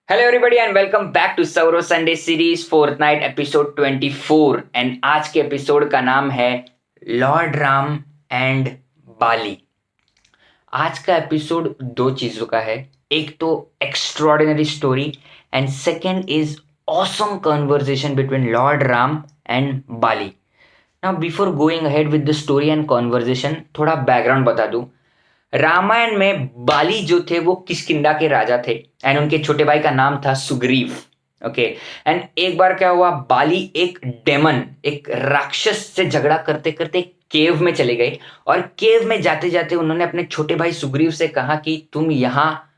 Hello everybody and welcome back to सौरो Sunday series fortnight episode 24 and आज के episode का नाम है लॉर्ड राम एंड बाली। आज का एपिसोड दो चीजों का है, एक तो extraordinary story and second is awesome conversation between Lord Ram and Bali. Now before going ahead with the story and conversation थोड़ा बैकग्राउंड बता दूं। रामायण में बाली जो थे वो किष्किंधा के राजा थे एंड उनके छोटे भाई का नाम था सुग्रीव। ओके एंड एक बार क्या हुआ, बाली एक डेमन एक राक्षस से झगड़ा करते करते केव में चले गए और केव में जाते जाते उन्होंने अपने छोटे भाई सुग्रीव से कहा कि तुम यहाँ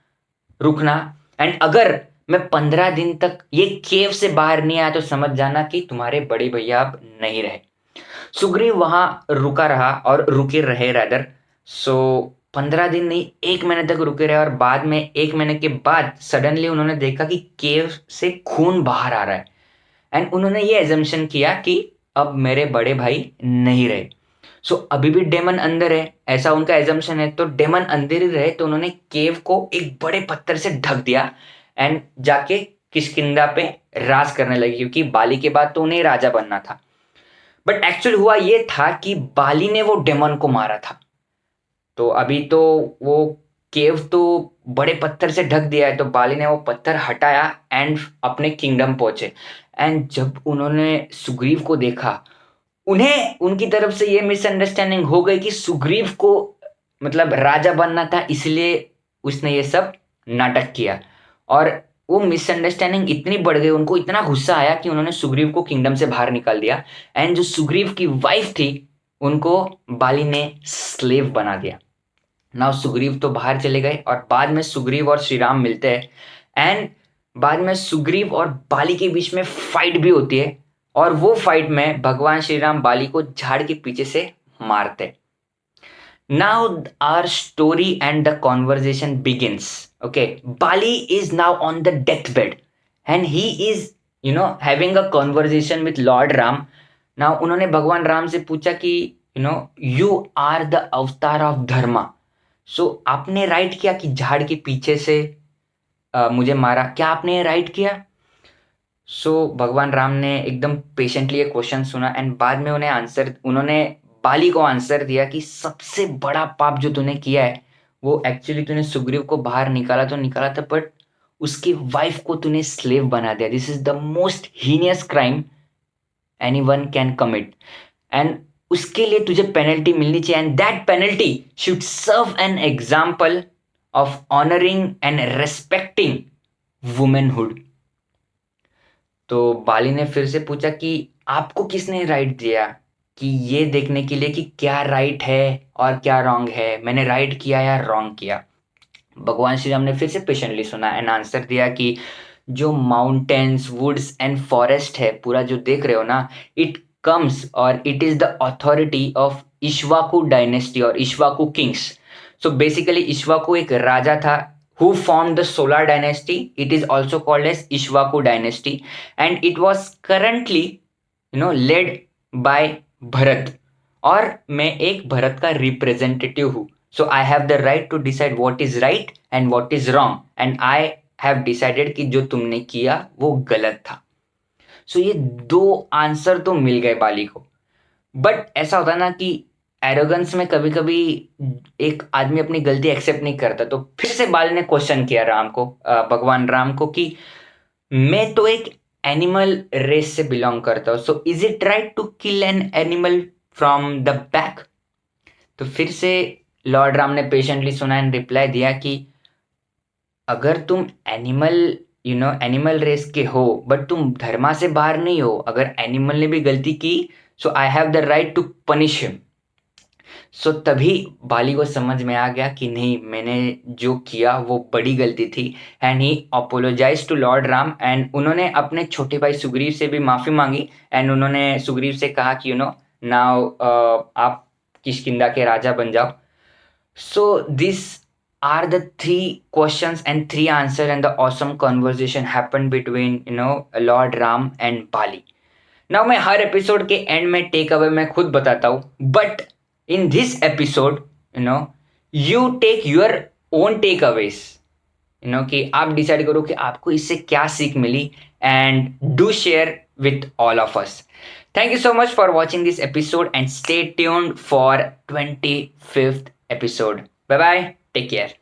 रुकना एंड अगर मैं 15 दिन तक ये केव से बाहर नहीं आया तो समझ जाना कि तुम्हारे बड़े भैया अब नहीं रहे। सुग्रीव वहां रुका रहा और रुके रहे रादर। सो 15 दिन नहीं, 1 महीने तक रुके रहे और बाद में 1 महीने के बाद सडनली उन्होंने देखा कि केव से खून बाहर आ रहा है एंड उन्होंने ये एजम्पशन किया कि अब मेरे बड़े भाई नहीं रहे। सो अभी भी डेमन अंदर है, ऐसा उनका एजम्पशन है, तो डेमन अंदर ही रहे तो उन्होंने केव को एक बड़े पत्थर से ढक दिया एंड जाके किष्किंधा पे राज करने लगी क्योंकि बाली के बाद तो उन्हें राजा बनना था। बट एक्चुअल हुआ ये था कि बाली ने वो डेमन को मारा था। तो अभी तो वो केव तो बड़े पत्थर से ढक दिया है, तो बाली ने वो पत्थर हटाया एंड अपने किंगडम पहुंचे। एंड जब उन्होंने सुग्रीव को देखा, उन्हें उनकी तरफ से ये मिसअंडरस्टैंडिंग हो गई कि सुग्रीव को मतलब राजा बनना था इसलिए उसने ये सब नाटक किया और वो मिसअंडरस्टैंडिंग इतनी बढ़ गई, उनको इतना गुस्सा आया कि उन्होंने सुग्रीव को किंगडम से बाहर निकाल दिया एंड जो सुग्रीव की वाइफ थी उनको बाली ने स्लेव बना दिया। नाउ सुग्रीव तो बाहर चले गए और बाद में सुग्रीव और श्री राम मिलते हैं एंड बाद में सुग्रीव और बाली के बीच में फाइट भी होती है और वो फाइट में भगवान श्री राम बाली को झाड़ के पीछे से मारते। Now our story and the conversation begins. Okay, Bali is now on the death bed and he is having a conversation with lord Ram. Now उन्होंने भगवान राम से पूछा कि you are the avatar of dharma. So आपने राइट किया कि झाड़ के पीछे से मुझे मारा, क्या आपने राइट किया? सो भगवान राम ने एकदम पेशेंटली ये क्वेश्चन सुना एंड बाद में उन्होंने बाली को आंसर दिया कि सबसे बड़ा पाप जो तूने किया है वो एक्चुअली तूने सुग्रीव को बाहर निकाला था बट उसकी वाइफ को तूने स्लेव बना दिया। This is the most heinous crime anyone can commit and उसके लिए तुझे पेनल्टी मिलनी चाहिए and that penalty should serve an example of honouring and respecting womanhood. तो बाली ने फिर से पूछा कि आपको किसने राइट दिया कि ये देखने के लिए कि क्या राइट है और क्या रॉन्ग है, मैंने राइट किया या रॉन्ग किया? भगवान श्री राम ने फिर से पेशेंटली सुना एंड आंसर दिया कि जो माउंटेन्स वुड्स एंड फॉरेस्ट है पूरा जो देख रहे हो ना, इट कम्स और it is the authority of Ikshvaku dynasty और Ikshvaku Kings. So basically Ikshvaku एक राजा था who formed the Solar dynasty. It is also called as Ishwaku dynasty and it was currently led by Bharat और मैं एक भरत का रिप्रेजेंटेटिव हूँ। So I have the right to decide what is right and what is wrong and I have decided कि जो तुमने किया वो गलत था। सो ये दो आंसर तो मिल गए बाली को। बट ऐसा होता ना कि एरोगेंस में कभी कभी एक आदमी अपनी गलती एक्सेप्ट नहीं करता, तो फिर से बाली ने क्वेश्चन किया भगवान राम को कि मैं तो एक एनिमल रेस से बिलोंग करता हूँ, so is it right to kill an animal from the back? तो फिर से लॉर्ड राम ने पेशेंटली सुना एंड रिप्लाई दिया कि अगर तुम एनिमल रेस के हो बट तुम धर्मा से बाहर नहीं हो, अगर एनिमल ने भी गलती की so I have the right to punish him. So तभी बाली को समझ में आ गया कि नहीं, मैंने जो किया वो बड़ी गलती थी and he apologize to lord Ram and उन्होंने अपने छोटे भाई सुग्रीव से भी माफ़ी मांगी एंड उन्होंने सुग्रीव से कहा कि नाउ आप किष्किंधा के राजा बन जाओ। So this are the three questions and three answers and the awesome conversation happened between Lord Ram and Bali. Now मैं हर एपिसोड के एंड में टेक अवे मैं खुद बताता हूँ but in this episode, you take your own takeaways कि आप decide करो कि आपको इससे क्या सीख मिली, and do share with all of us. Thank you so much for watching this episode and stay tuned for 25th episode. Bye bye. Take care.